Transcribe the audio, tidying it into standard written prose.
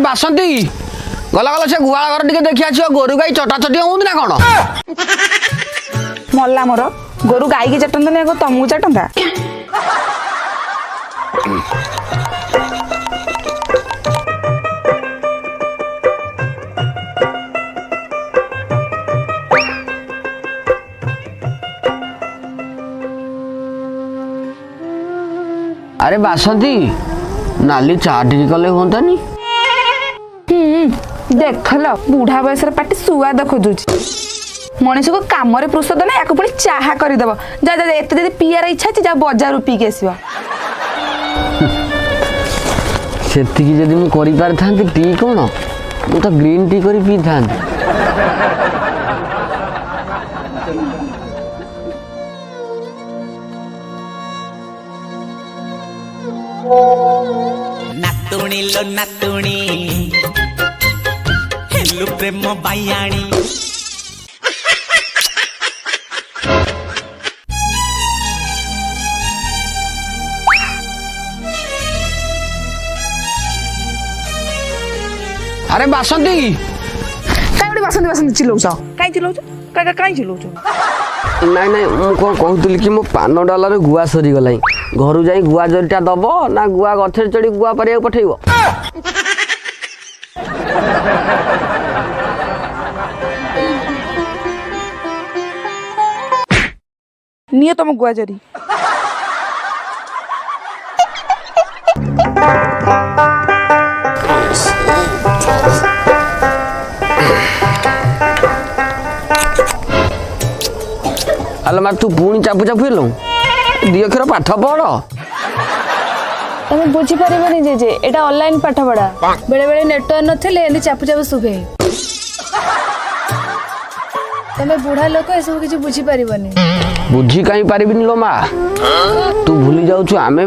बासंती गला गला से गुआल घर टिके देखि आछियो गोरु गाई चटा चटी होउन ना कोन मल्ला मोर गोरु गाई की चटंदा ने को तमु चटंदा अरे बासंती नाली चा टिके कले होंतानी देख लो बुढ़ा बयस पाटी सुआद खोजुची मनीष को काम रे फुर्सत ना या पुणी चाहा करदेव जा जा एत जब पीआर इच्छा अच्छी जा बजार पी के आसवा सेतिकी जदि मु करि पार थांती टी कोन मु तो ग्रीन टी करी पी थांती नातुणी लो नातुणी हेलु प्रेम बायाणी अरे बासंती काई बसंती बसंती चिल्लाउछ काई चिल्लाउछ काई चिल्लाउछ नाई नाई मु कोन कहूतली कि मो पान डाला रे गुआ सरी गलाई घरु जाई गुआ जरिटा दबो ना गुआ गछर चढ़ी गुआ परिया पठेइबो नियो तुम गुआ जरी अल मार तू पुणी चापू चापू हेलु दी अक्षर पाठ पढ़ तमे बुझी परिबनी जे एटा ऑनलाइन पाठ पढ़ा बेले बेले नेटवर्क नथिले एंदी चापू चापू सुबे तमे बुढ़ा लोक ए सब किछ बुझी परिबनी बुझी कहीं पारिबिनी लो मा तू भूली जाउछु आमे